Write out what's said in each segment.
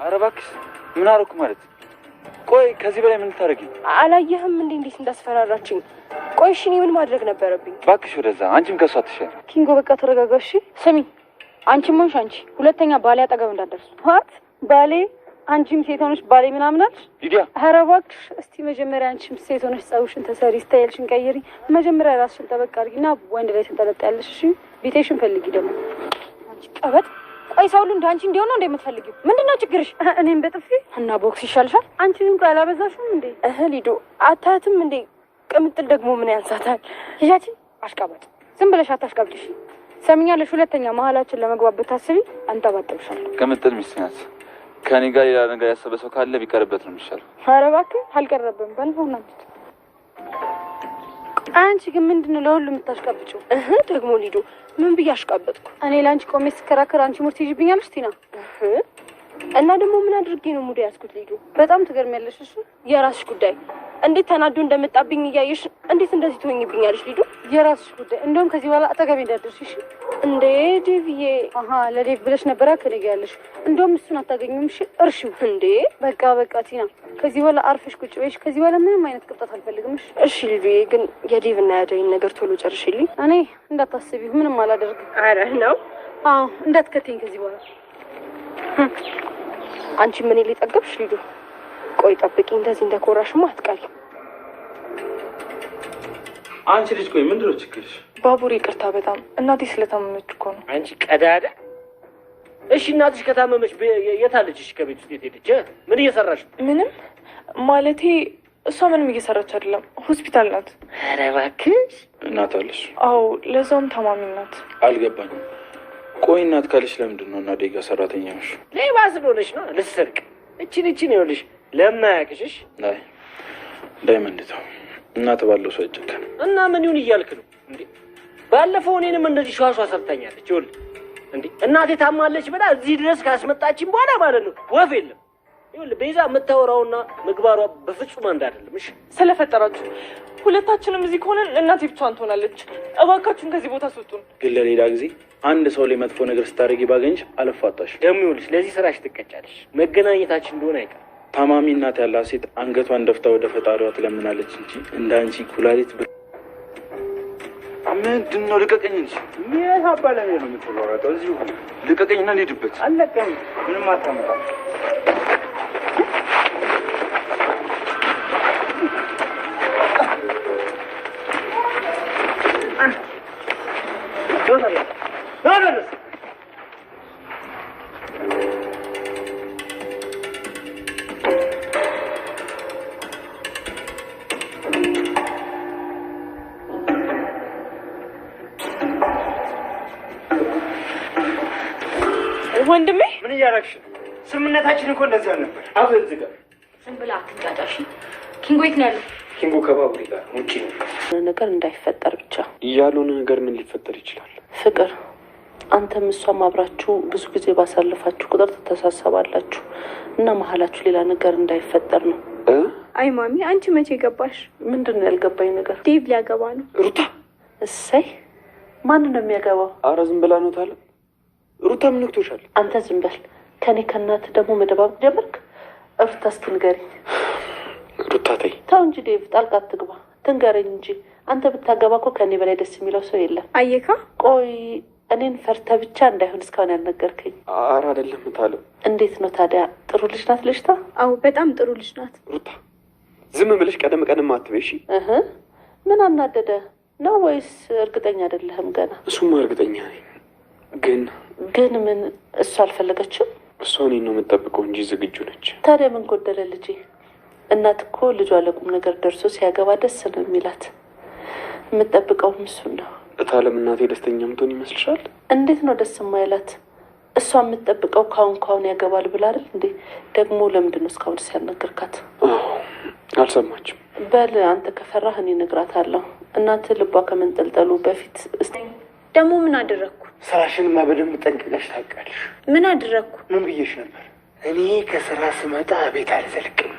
ኧረ እባክሽ ምን አደረኩ ማለት? ቆይ ከዚህ በላይ ምን ታደርጊ? አላየህም እንዴት እንዳስፈራራችኝ? ቆይ እሺ እኔ ምን ማድረግ ነበረብኝ? እባክሽ ወደዛ። አንቺም ከሷ አትሻል። ኪንጎ በቃ ተረጋጋ እሺ። ስሚ አንቺም ሆንሽ አንቺ ሁለተኛ ባሌ አጠገብ እንዳትደርሱ። ዋት ባሌ? አንቺም ሴት ሆነሽ ባሌ ምናምን አልሽ? ሊዲያ ኧረ እባክሽ እስቲ መጀመሪያ አንቺም ሴት ሆነሽ ጸጉርሽን ተሰሪ፣ ስታይልሽን ቀይሪ። መጀመሪያ ራስሽን ጠበቅ አድርጊና ወንድ ላይ ተንጠለጥያለሽ። እሺ ቤቴሽን ፈልጊ ደግሞ አንቺ ቀበጥ። ቆይ ሰው ሁሉ እንደ አንቺ እንዲሆን ነው እንደምትፈልጊው? ምንድነው ችግርሽ? እኔም በጥፊ እና ቦክስ ይሻልሻል። አንቺንም ቃል አላበዛሽም እንዴ? ሊዶ አታያትም እንዴ? ቅምጥል ደግሞ ምን ያንሳታል? ልጃችን አሽቃባጭ። ዝም ብለሽ አታሽቃብጭሽ። ሰምኛለሽ? ሁለተኛ መሀላችን ለመግባት ብታስቢ አንጠባጥብሻለሁ። ቅምጥል ሚስት ናት። ከኔ ጋር ሌላ ነገር ያሰበ ሰው ካለ ቢቀርበት ነው የሚሻለው። ኧረ እባክህ አልቀረብም። ባልሆና አንቺ ግን ምንድነው ለሁሉ የምታሽቃብጪው? ደግሞ ሊዶ ምን ብዬ አሽቃበጥኩ? እኔ ለአንቺ ቆሜ ስከራከር አንቺ ሙርት ይጅብኛለሽ ቲና። እና ደግሞ ምን አድርጌ ነው ሙድ ያዝኩት? ሊዶ በጣም ትገርሚያለሽ። እሱ የራስሽ ጉዳይ። እንዴት ተናዶ እንደመጣብኝ እያየሽ እንዴት እንደዚህ ትሆኝብኛለሽ? ሊዶ የራስሽ ጉዳይ። እንደውም ከዚህ በኋላ አጠገቤ እንዳትደርሺ እሺ? እንዴ ዴቭዬ፣ ለዴቭ ብለሽ ነበራ ከኔ ጋር ያለሽ። እንደውም እሱን አታገኙም እሺ? እርሺው። እንዴ በቃ ቲና፣ ከዚህ በኋላ አርፈሽ ቁጭ በይሽ። ከዚህ በኋላ ምንም አይነት ቅጣት አልፈልግም እሺ? እሺ ሊዶዬ፣ ግን የዴቭ እና ያደይን ነገር ቶሎ ጨርሽልኝ። እኔ እንዳታስቢው ምንም አላደርግም። ኧረ ነው? አዎ እንዳትከተኝ ከዚህ በኋላ። አንቺ ምን ሊጠገብሽ ሊዶ? ቆይ ጠብቂ፣ እንደዚህ እንደኮራሽማ አትቀሪም። አንቺ ልጅ ቆይ ምንድነው ችግርሽ? ባቡር ይቅርታ፣ በጣም እናቴ ስለታመመች እኮ ነው። አንቺ ቀዳዳ። እሺ እናትሽ ከታመመች የታለች? እሺ ከቤት ውስጥ የት ሄደች? ምን እየሰራሽ ነው? ምንም ማለቴ እሷ ምንም እየሰራች አይደለም፣ ሆስፒታል ናት። ኧረ እባክሽ። እናት አለሽ? አዎ ለዛውም ታማሚ ናት። አልገባኝም። ቆይ እናት ካለሽ ለምንድን ነው እና ደጋ ሰራተኛ ነሽ? ሌባ ስለሆነች ነው ልትሰርቅ። እቺን ይኸውልሽ ለማያውቅሽ። አይ ዳይመንድ ተው፣ እናት ባለው ሰው አይጨከን። እና ምን ይሁን እያልክ ነው እንዴ? ባለፈው እኔንም እንደዚህ ሸዋሿ ሰርታኛለች። ይኸውልህ እንዴ እናቴ ታማለች ብላ እዚህ ድረስ ካስመጣችኝ በኋላ ማለት ነው ወፍ የለም። ይኸውልህ ቤዛ የምታወራውና ምግባሯ በፍጹም አንድ አይደለም። እሺ ስለፈጠራችሁ ሁለታችንም እዚህ ከሆነን እናቴ ብቻዋን ትሆናለች። እባካችሁን ከዚህ ቦታ አስወጡን። ግን ለሌላ ጊዜ አንድ ሰው ላይ መጥፎ ነገር ስታደርጊ ባገኝሽ አልፋታሽ። ደግሞ ይኸውልሽ ለዚህ ስራሽ ትቀጫለሽ። መገናኘታችን እንደሆነ አይቀርም። ታማሚ እናት ያላት ሴት አንገቷን ደፍታ ወደ ፈጣሪዋ ትለምናለች እንጂ እንደ አንቺ ኩላሊት ምንድን ነው? ልቀቀኝ እንጂ ምን አባለኝ ነው የምትሮረጠው? እዚሁ ልቀቀኝና ልሂድበት። አለቀኝ። ምንም አታመጣም። ወንድሜ ምን እያደረግሽ ነው? ስምምነታችን እኮ እንደዚያ ነበር። አሁን እዚህ ጋር ዝም ብላ አትንጫጫሽ። ኪንጎ የት ነው ያለው? ኪንጎ ከባቡሪ ጋር ውጪ ነው። ነገር እንዳይፈጠር ብቻ። ያልሆነ ነገር ምን ሊፈጠር ይችላል? ፍቅር፣ አንተም እሷም አብራችሁ ብዙ ጊዜ ባሳለፋችሁ ቁጥር ትተሳሰባላችሁ እና መሀላችሁ ሌላ ነገር እንዳይፈጠር ነው። አይ ማሚ፣ አንቺ መቼ ገባሽ? ምንድን ነው ያልገባኝ ነገር? ዴቭ ሊያገባ ነው። ሩታ? እሰይ። ማን ነው የሚያገባው? አረ ዝም ብላ ነው ታለ። ሩታ ምን ነክቶሻል? አንተ ዝም በል። ከኔ ከእናትህ ደግሞ መደባበቅ ጀመርክ። ሩታ እስኪ ንገሪኝ። ሩታ ተይ። ተው እንጂ ዴቭ፣ ጣልቃ አትግባ። ትንገረኝ እንጂ አንተ ብታገባ እኮ ከኔ በላይ ደስ የሚለው ሰው የለም። አየካ። ቆይ እኔን ፈርተህ ብቻ እንዳይሆን እስካሁን ያልነገርከኝ? አረ አይደለም ታለ። እንዴት ነው ታዲያ? ጥሩ ልጅ ናት ልጅቷ? አዎ በጣም ጥሩ ልጅ ናት። ሩታ ዝም ብለሽ ቀደም አትበይሽ። ምን አናደደ ነው ወይስ እርግጠኛ አይደለህም ገና? እሱማ እርግጠኛ ነኝ። ግን ምን? እሷ አልፈለገችም? እሷ እኔን ነው የምጠብቀው እንጂ ዝግጁ ነች። ታዲያ ምን ጎደለ ልጄ? እናት እኮ ልጇ ለቁም ነገር ደርሶ ሲያገባ ደስ ነው የሚላት። የምጠብቀውም እሱን ነው። እታለም እናቴ ደስተኛ ምትሆን ይመስልሻል? እንዴት ነው ደስ የማይላት? እሷ የምትጠብቀው ካሁን ያገባል ብላ አይደል እንዴ? ደግሞ ለምንድን ነው እስካሁን ሲያልነገርካት? አልሰማችም። በል አንተ ከፈራህ እኔ እነግራታለሁ። እናት ልቧ ከመንጠልጠሉ በፊት ደግሞ ምን አደረግኩ? ስራሽንማ በደንብ ጠንቅቀሽ ታውቂያለሽ። ምን አደረግኩ? ምን ብዬሽ ነበር? እኔ ከስራ ስመጣ ቤት አልዘልቅም፣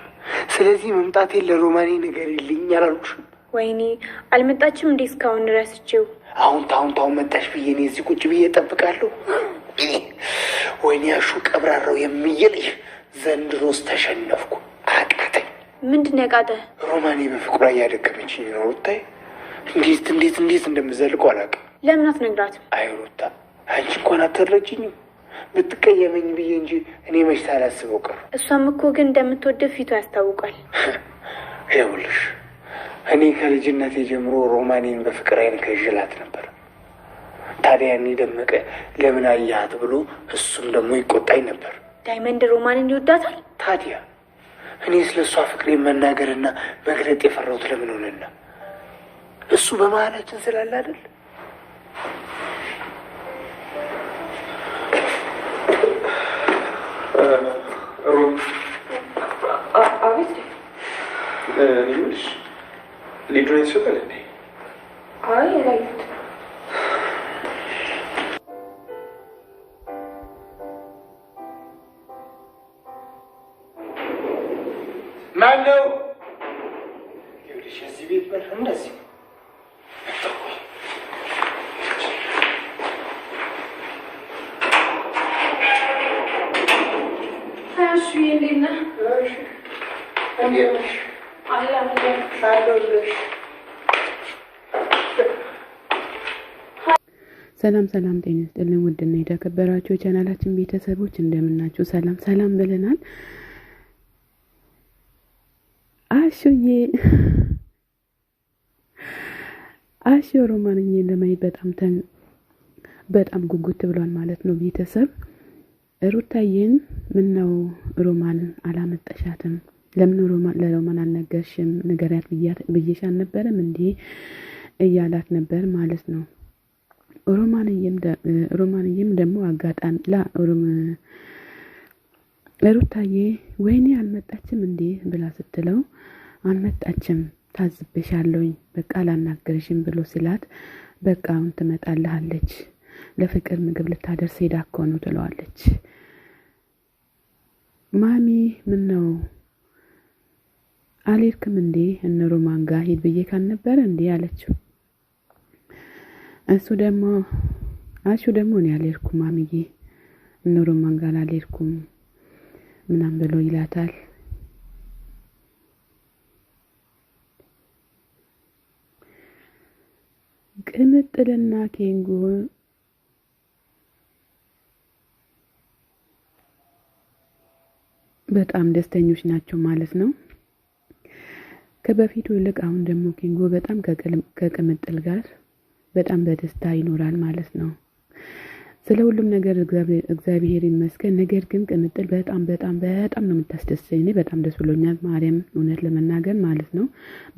ስለዚህ መምጣቴን ለሮማኔ ንገሪልኝ አላልኩሽም? ወይኔ አልመጣችም እንዴ? እስካሁን ረስቼው። አሁን ታውን መጣሽ ብዬ እኔ እዚህ ቁጭ ብዬ እጠብቃለሁ? ወይኔ ያሹ ቀብራራው የሚልሽ ዘንድሮስ ተሸነፍኩ አቃተኝ ምንድነው ያቃተ ሮማኔ በፍቅሯ ያደከመችኝ ነው ሩታዬ እንዴት እንደምዘልቀው አላውቅም ለምን አትነግራት አይ ሩታ አንቺ እንኳን አትረጂኝም ብትቀየመኝ ብዬ እንጂ እኔ መች ታላስበው ቀር እሷም እኮ ግን እንደምትወደው ፊቱ ያስታውቃል ይኸውልሽ እኔ ከልጅነቴ ጀምሮ ሮማኔን በፍቅር አይን ከጅላት ነበር ታዲያ እኔ ደመቀ ለምን አያት ብሎ እሱም ደግሞ ይቆጣኝ ነበር ዳይመንድ ሮማንን ይወዳታል ታዲያ እኔ ስለሷ ፍቅሬን መናገርና መግለጥ የፈራሁት ለምን ሆነና እሱ በመሃላችን ስላለ አይደል አቤት ልጅ ሊድሮ ይሰጣል እንዴ አይ ላይት ማነው ይኸውልሽ እዚህ ቤት በር እንደዚህ ሰላም ጤና ይስጥልን ውድና የተከበራችሁ ቻናላችን ቤተሰቦች እንደምናችሁ ሰላም ብለናል አሹ ሮማንዬ ለማየት በጣም ጉጉት ብሏል ማለት ነው ቤተሰብ ሩታዬን ምን ነው ሮማን አላመጣሻትም ለምን ለሮማን አልነገርሽም ንገሪያት ብዬሽ አልነበረም እንዴ እያላት ነበር ማለት ነው ሮማንዬም ደግሞ አጋጣሚ ሩታዬ ወይኔ አልመጣችም እንዴ ብላ ስትለው አልመጣችም ታዝብሻለሁኝ በቃ አላናገርሽም ብሎ ሲላት በቃ አሁን ትመጣልሃለች ለፍቅር ምግብ ልታደርስ ሄዳ እኮ ነው ትለዋለች ማሚ ምን ነው አልሄድክም እንዴ እነ ሮማን ጋር ሂድ ብዬ ካልነበረ እንዴ አለችው አሹ ደግሞ እኔ አልሄድኩም ማሚዬ እነ ሮማን ጋር አልሄድኩም ምናምን ብሎ ይላታል ቅምጥልና ኬንጎ በጣም ደስተኞች ናቸው ማለት ነው ከበፊቱ ይልቅ አሁን ደግሞ ኬንጎ በጣም ከቅምጥል ጋር በጣም በደስታ ይኖራል ማለት ነው ስለ ሁሉም ነገር እግዚአብሔር ይመስገን ነገር ግን ቅምጥል በጣም ነው የምታስደስተኝ እኔ በጣም ደስ ብሎኛል ማርያም እውነት ለመናገር ማለት ነው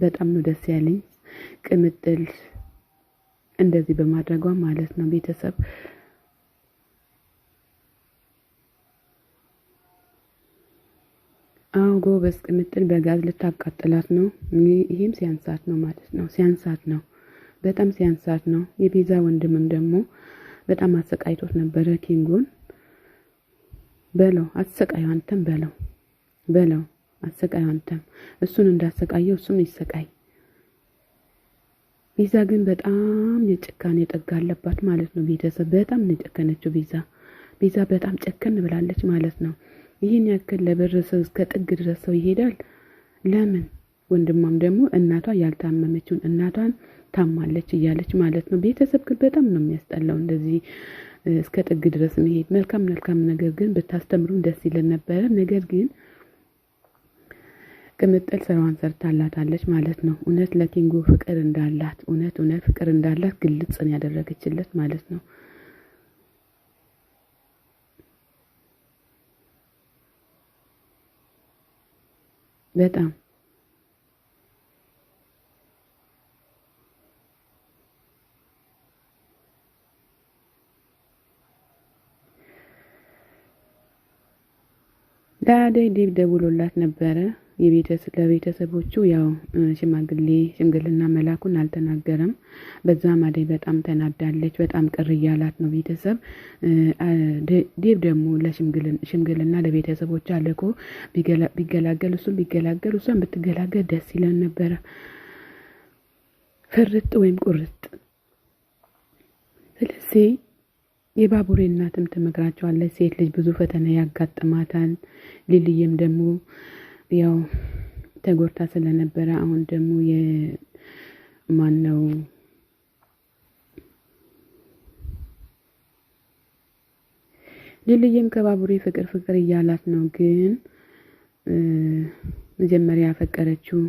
በጣም ነው ደስ ያለኝ ቅምጥል እንደዚህ በማድረጓ ማለት ነው ቤተሰብ ጎበዝ ቅምጥል በጋዝ ልታቃጥላት ነው ይሄም ሲያንሳት ነው ማለት ነው ሲያንሳት ነው በጣም ሲያንሳት ነው የቤዛ ወንድምም ደግሞ በጣም አሰቃይቶት ነበር ኪንጎን በለው አሰቃየው አንተም በለው አሰቃየው አንተም እሱን እንዳሰቃየው እሱም ይሰቃይ ቤዛ ግን በጣም የጭካኔ ጠጋ አለባት ማለት ነው ቤተሰብ በጣም የጨከነችው ቤዛ በጣም ጨከን ብላለች ማለት ነው ይሄን ያክል ለበረሰው እስከ ጥግ ድረስ ሰው ይሄዳል ለምን ወንድማም ደግሞ እናቷ ያልታመመችውን እናቷን ታማለች እያለች ማለት ነው ቤተሰብ ግን በጣም ነው የሚያስጠላው እንደዚህ እስከ ጥግ ድረስ መሄድ መልካም ነገር ግን ብታስተምሩን ደስ ይለን ነበር ነገር ግን ቅምጥል ስራዋን ሰርታላታለች ማለት ነው እውነት ለኪንጎ ፍቅር እንዳላት እውነት ፍቅር እንዳላት ግልጽ ነው ያደረገችለት ማለት ነው በጣም ዳዴ ደውሎላት ነበረ ለቤተሰቦቹ ያው ሽምግልና መላኩን አልተናገረም በዛም አደይ በጣም ተናዳለች በጣም ቅር ያላት ነው ቤተሰብ ዴቭ ደግሞ ለሽምግልና ለቤተሰቦቹ አለቆ ቢገላገል እሷን ብትገላገል ደስ ይለን ነበር ፍርጥ ወይም ቁርጥ ስለዚህ የባቡሬ እናትም ትመክራቸዋለች። ሴት ልጅ ብዙ ፈተና ያጋጥማታል። ሊልየም ደግሞ ያው ተጎርታ ስለነበረ አሁን ደግሞ የማነው ሊልየም ከባቡሬ ፍቅር እያላት ነው። ግን መጀመሪያ ያፈቀረችው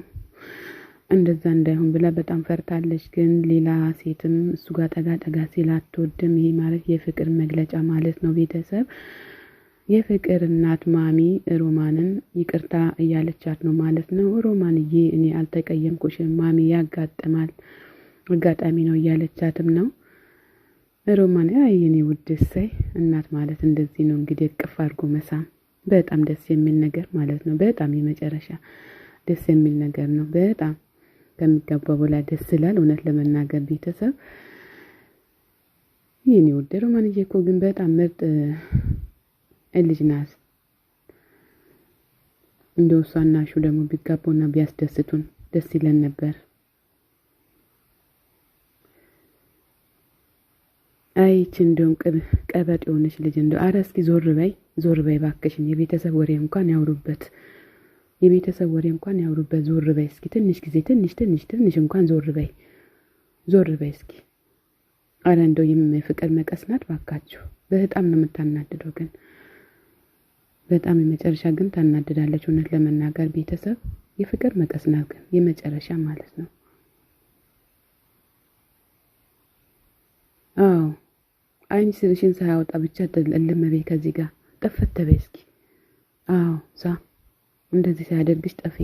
እንደዛ እንዳይሆን ብላ በጣም ፈርታለች። ግን ሌላ ሴትም እሱ ጋር ጠጋ ሲል አትወድም። ይሄ ማለት የፍቅር መግለጫ ማለት ነው። ቤተሰብ የፍቅር እናት ማሚ ሮማንን ይቅርታ እያለቻት ነው ማለት ነው። ሮማንዬ እኔ አልተቀየምኩሽም ማሚ ያጋጥማል አጋጣሚ ነው እያለቻትም ነው። ሮማን የኔ ውድ እሰይ እናት ማለት እንደዚህ ነው እንግዲህ እቅፍ አድርጎ መሳም በጣም ደስ የሚል ነገር ማለት ነው። በጣም የመጨረሻ ደስ የሚል ነገር ነው። በጣም ከሚገባው በላይ ደስ ይላል እውነት ለመናገር ቤተሰብ። የኔ ውድ ሮማንዬ እኮ ግን በጣም ምርጥ ልጅ ናት። እንደው እሷና እሹ ደግሞ ቢጋቡና ቢያስደስቱን ደስ ይለን ነበር። አይቺ እንደው ቀበጥ የሆነች ልጅ እንደው ኧረ እስኪ ዞር በይ ባክሽን። የቤተሰብ ወሬ እንኳን ያውሩበት ዞር በይ እስኪ ትንሽ ጊዜ ትንሽ እንኳን ዞር በይ እስኪ። ኧረ እንደው የፍቅር መቀስ ናት ባካችሁ። በጣም ነው የምታናድደው ግን በጣም የመጨረሻ ግን ታናድዳለች እውነት ለመናገር ቤተሰብ። የፍቅር መቀስ ናት ግን የመጨረሻ ማለት ነው። አዎ አይን ስልሽን ሳያወጣ ብቻ ለመበይ ከዚህ ጋር ጠፈት በይ እስኪ። አዎ እንደዚህ ሳያደርግሽ ጠፊ።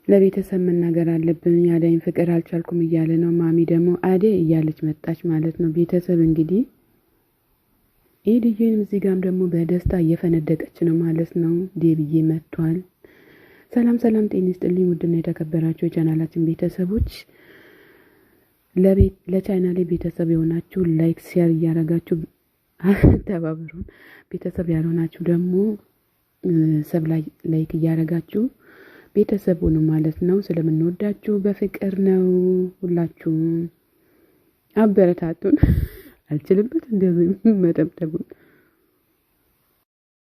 ለቤተሰብ መናገር አለብን። ያዳይን ፍቅር አልቻልኩም እያለ ነው። ማሚ ደግሞ አዴ እያለች መጣች ማለት ነው። ቤተሰብ እንግዲህ ኤድዬንም እዚህ ጋርም ደግሞ በደስታ እየፈነደቀች ነው ማለት ነው። ዴብዬ መጥቷል። ሰላም ጤና ይስጥልኝ ውድና የተከበራችሁ የቻናላችን ቤተሰቦች ለቻናሌ ቤተሰብ የሆናችሁ ላይክ ሼር እያረጋችሁ ተባበሩን። ቤተሰብ ያልሆናችሁ ደግሞ ሰብ ላይክ እያረጋችሁ ቤተሰቡ ነው ማለት ነው። ስለምንወዳችሁ በፍቅር ነው። ሁላችሁም አበረታቱን። አልችልበት እንደዚህ መጠብጠቡን